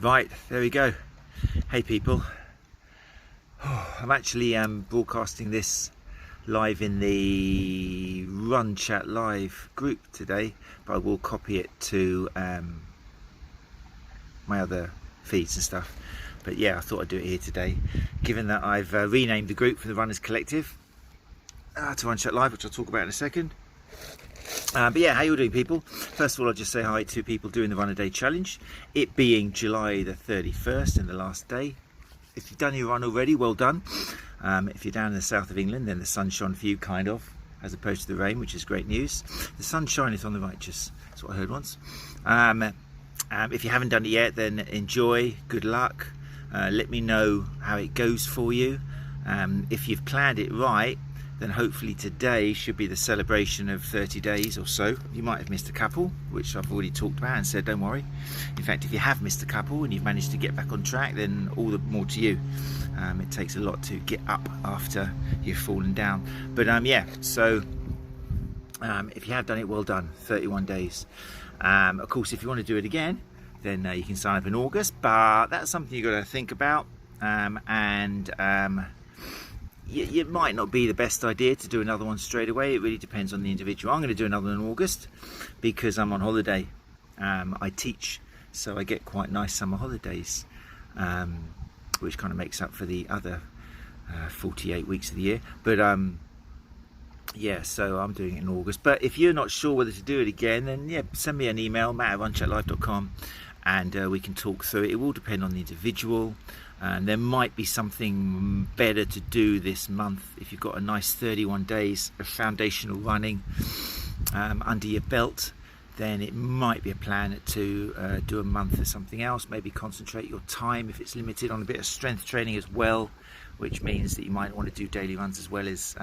Right, there we go. Hey people, I'm actually broadcasting this live in the Run Chat Live group today, but I will copy it to my other feeds and stuff. But yeah, I thought I'd do it here today, given that I've renamed the group from the Runners Collective to Run Chat Live, which I'll talk about in a second. But yeah, how you all doing, people? First of all, I'll just say hi to people doing the Runaday challenge, it being July the 31st and the last day. If you've done your run already, well done. If you're down in the south of England, then the sun shone for you, kind of, as opposed to the rain, which is great news. The sun shineth on the righteous, that's what I heard once. If you haven't done it yet, then enjoy, good luck. Let me know how it goes for you. If you've planned it right, then hopefully today should be the celebration of 30 days or so. You might have missed a couple, which I've already talked about and said don't worry. In fact, if you have missed a couple and you've managed to get back on track, then all the more to you. It takes a lot to get up after you've fallen down. But yeah, so if you have done it, well done, 31 days. Of course, if you want to do it again, then you can sign up in August, but that's something you've got to think about. It might not be the best idea to do another one straight away. It really depends on the individual. I'm going to do another one in August because I'm on holiday. I teach, so I get quite nice summer holidays, which kind of makes up for the other 48 weeks of the year. But yeah, so I'm doing it in August. But if you're not sure whether to do it again, then yeah, send me an email, matt@runchatlive.com, and we can talk through it. It will depend on the individual. And there might be something better to do this month if you've got a nice 31 days of foundational running under your belt. Then it might be a plan to do a month of something else. Maybe concentrate your time, if it's limited, on a bit of strength training as well, which means that you might want to do daily runs as well as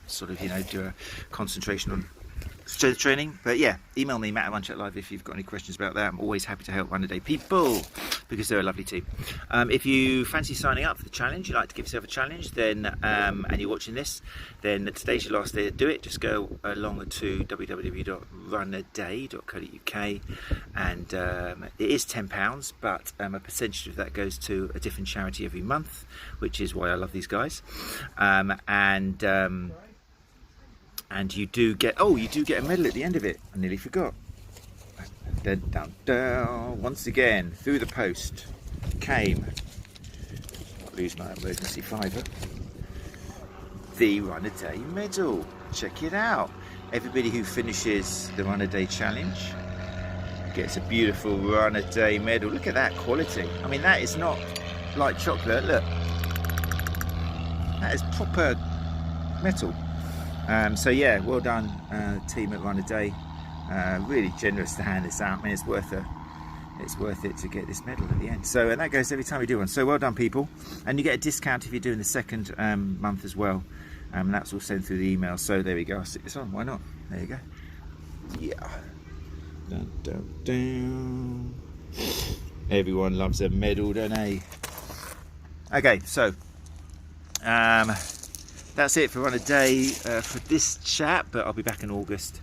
sort of, you know, do a concentration on strength training. But yeah, email me, matt@runchatlive, if you've got any questions about that. I'm always happy to help Runaday people because they're a lovely team. If you fancy signing up for the challenge, you like to give yourself a challenge, then and you're watching this, then today's your last day to do it. Just go along to www.runaday.co.uk, and it is £10, but a percentage of that goes to a different charity every month, which is why I love these guys. And you do get a medal at the end of it. I nearly forgot. Dun, dun, dun. Once again, through the post came, I'll lose my emergency fiver, the Runaday medal. Check it out. Everybody who finishes the Runaday challenge gets a beautiful Runaday medal. Look at that quality. I mean, that is not like chocolate. Look, that is proper metal. So yeah, well done, team at Runaday. Really generous to hand this out. I mean, it's worth it to get this medal at the end. So, and that goes every time we do one. So well done, people. And you get a discount if you're doing the second month as well. And that's all sent through the email. So there we go. I'll stick this on. Why not? There you go. Yeah. Dun, dun, dun. Everyone loves a medal, don't they? Okay, so that's it for Runaday for this chat, but I'll be back in August,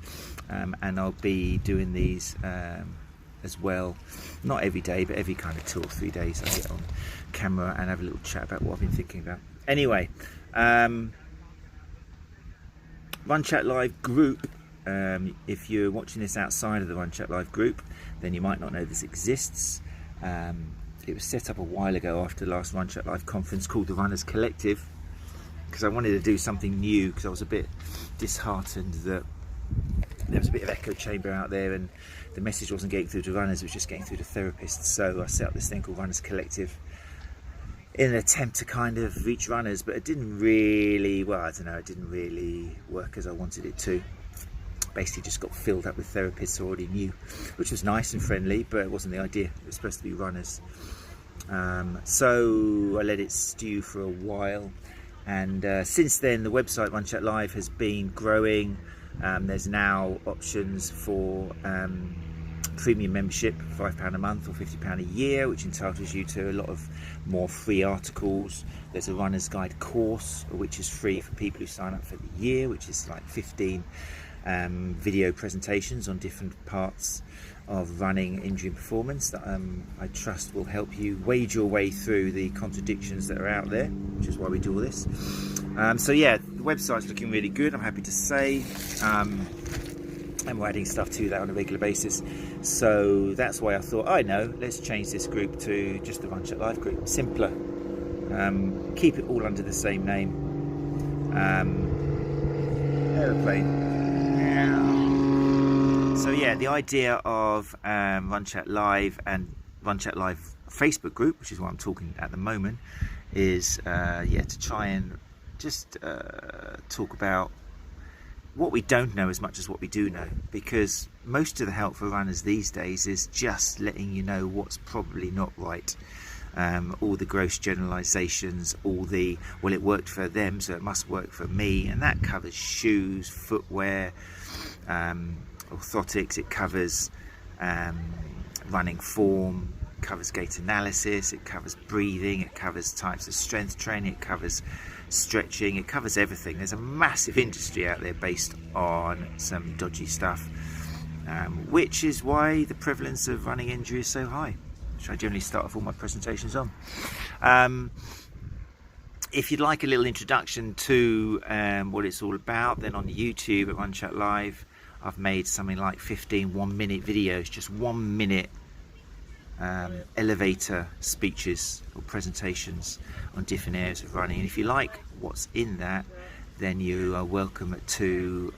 and I'll be doing these as well. Not every day, but every kind of 2 or 3 days I get on camera and have a little chat about what I've been thinking about. Anyway, Run Chat Live group. If you're watching this outside of the Run Chat Live group, then you might not know this exists. It was set up a while ago after the last Run Chat Live conference called the Runners Collective, because I wanted to do something new, because I was a bit disheartened that there was a bit of echo chamber out there and the message wasn't getting through to runners, it was just getting through to therapists. So I set up this thing called Runners Collective in an attempt to kind of reach runners, but it didn't really, well, I don't know, it didn't really work as I wanted it to. Basically just got filled up with therapists I already knew, which was nice and friendly, but it wasn't the idea. It was supposed to be runners. So I let it stew for a while. And since then, the website Run Chat Live has been growing. There's now options for premium membership, £5 a month or £50 a year, which entitles you to a lot of more free articles. There's a runner's guide course, which is free for people who sign up for the year, which is like 15 video presentations on different parts of running, injury and performance that I trust will help you wade your way through the contradictions that are out there, which is why we do all this. So yeah, the website's looking really good, I'm happy to say, and we're adding stuff to that on a regular basis. So that's why I thought, let's change this group to just the Run Chat Live group. Simpler, keep it all under the same name. Aeroplane. So yeah, the idea of Run Chat Live and Run Chat Live Facebook group, which is what I'm talking at the moment, is to try and just talk about what we don't know as much as what we do know, because most of the help for runners these days is just letting you know what's probably not right. All the gross generalizations, well, it worked for them, so it must work for me, and that covers shoes, footwear, orthotics, it covers running form, covers gait analysis, it covers breathing, it covers types of strength training, it covers stretching, it covers everything. There's a massive industry out there based on some dodgy stuff, which is why the prevalence of running injury is so high, which I generally start off all my presentations on. If you'd like a little introduction to what it's all about, then on YouTube at Run Chat Live, I've made something like 15 1-minute videos, just 1 minute elevator speeches or presentations on different areas of running. And if you like what's in that, then you are welcome to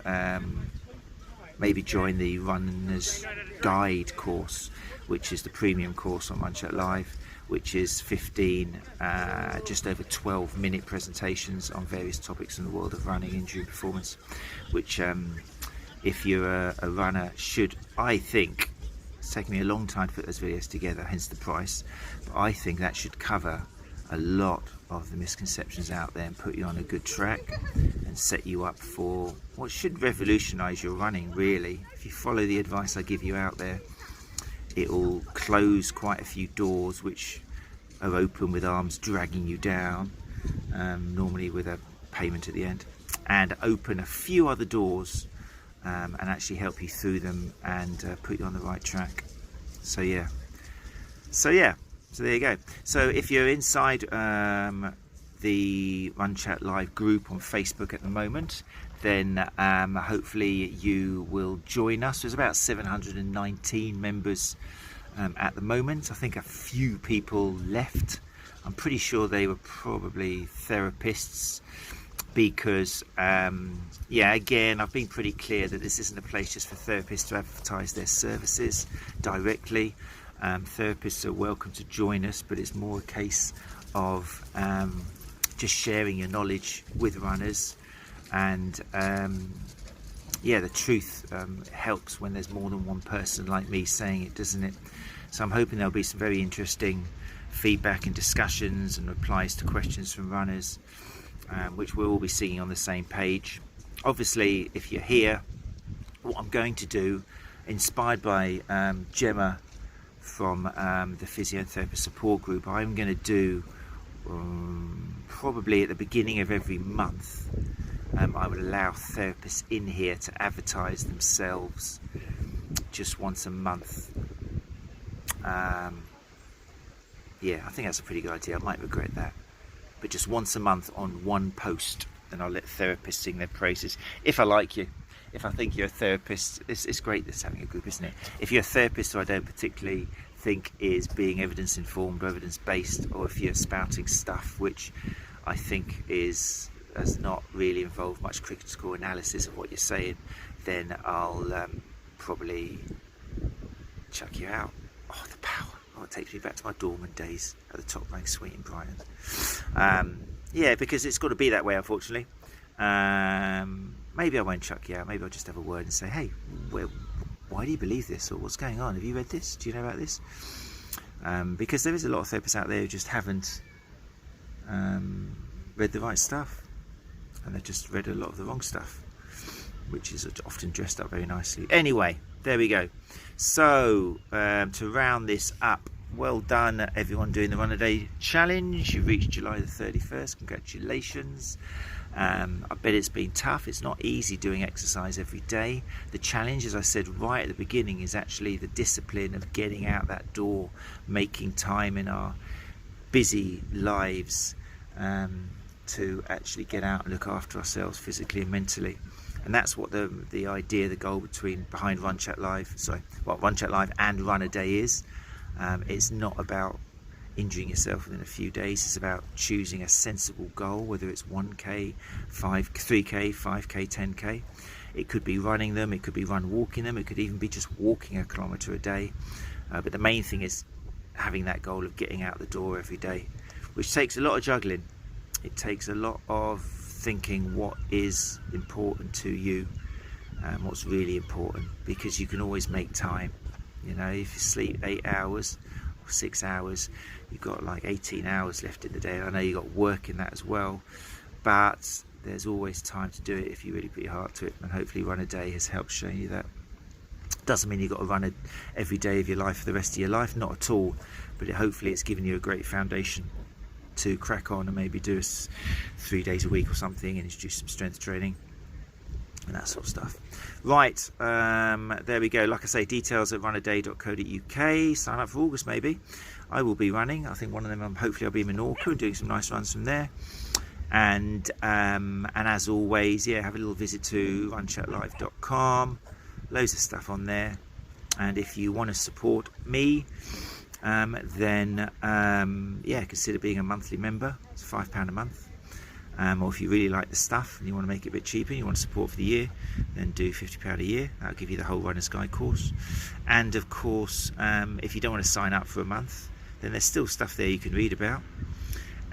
maybe join the Runner's Guide course, which is the premium course on Run Chat Live, which is 15 just over 12-minute presentations on various topics in the world of running, injury, performance, which if you're a runner should, I think, it's taken me a long time to put those videos together, hence the price, but I think that should cover a lot of the misconceptions out there and put you on a good track and set you up for what should revolutionize your running, really. If you follow the advice I give you out there, it will close quite a few doors which are open with arms dragging you down, normally with a payment at the end, and open a few other doors and actually help you through them and put you on the right track. So there you go. So if you're inside the Run Chat Live group on Facebook at the moment, then hopefully you will join us. There's about 719 members at the moment. I think a few people left. I'm pretty sure they were probably therapists, because again, I've been pretty clear that this isn't a place just for therapists to advertise their services directly. Therapists are welcome to join us, but it's more a case of just sharing your knowledge with runners, and the truth helps when there's more than one person like me saying it, doesn't it? So I'm hoping there'll be some very interesting feedback and discussions and replies to questions from runners, which we'll all be seeing on the same page. Obviously, if you're here, what I'm going to do, inspired by Gemma from the physiotherapist support group, I'm going to do probably at the beginning of every month, I would allow therapists in here to advertise themselves just once a month. I think that's a pretty good idea. I might regret that, but just once a month on one post, and I'll let therapists sing their praises. If I like you, if I think you're a therapist, it's great this having a group, isn't it? If you're a therapist who I don't particularly think is being evidence informed or evidence based, or if you're spouting stuff which I think has not really involved much critical analysis of what you're saying, then I'll probably chuck you out. Oh, the power. Oh, it takes me back to my dormant days at the top rank suite in Brighton. Because it's got to be that way, unfortunately. Maybe I won't chuck you out. Maybe I'll just have a word and say, hey, why do you believe this? Or what's going on? Have you read this? Do you know about this? Because there is a lot of therapists out there who just haven't read the right stuff. And they've just read a lot of the wrong stuff, which is often dressed up very nicely. Anyway, there we go. So, to round this up, well done everyone doing the Runaday challenge. You reached July the 31st. Congratulations. I bet it's been tough. It's not easy doing exercise every day. The challenge, as I said right at the beginning, is actually the discipline of getting out that door, making time in our busy lives to actually get out and look after ourselves physically and mentally. And that's what the idea, the goal behind Run Chat Live, what Run Chat Live and Runaday is. It's not about injuring yourself within a few days. It's about choosing a sensible goal, whether it's 1k, 3k, 5k, 10k. It could be running them, it could be walking them, it could even be just walking a kilometre a day. But the main thing is having that goal of getting out the door every day, which takes a lot of juggling. It takes a lot of thinking what is important to you and what's really important, because you can always make time. You know, if you sleep 8 hours or 6 hours, you've got like 18 hours left in the day. I know you've got work in that as well, but there's always time to do it if you really put your heart to it, and hopefully Runaday has helped show you that. Doesn't mean you've got to run it every day of your life for the rest of your life, not at all, but hopefully it's given you a great foundation to crack on and maybe do 3 days a week or something, and introduce some strength training and that sort of stuff. Right, there we go. Like I say, details at runaday.co.uk. Sign up for August maybe. I will be running. I think one of them, hopefully I'll be in Menorca and doing some nice runs from there. And as always, yeah, have a little visit to runchatlive.com. Loads of stuff on there. And if you want to support me, then yeah, consider being a monthly member. It's £5 a month. Or if you really like the stuff and you want to make it a bit cheaper, you want to support for the year, then do £50 a year. That'll give you the whole Runner's Guide course. And of course, if you don't want to sign up for a month, then there's still stuff there you can read about.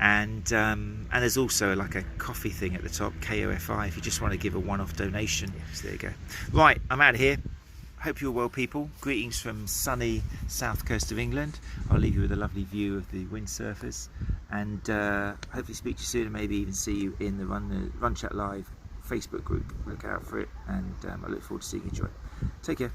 And there's also like a coffee thing at the top, KOFI, if you just want to give a one-off donation. So there you go. Right, I'm out of here. Hope you're well, people. Greetings from sunny south coast of England. I'll leave you with a lovely view of the windsurfers, and hopefully speak to you soon, and maybe even see you in the Run Chat Live Facebook group. Look out for it, and I look forward to seeing you. Enjoy. Take care.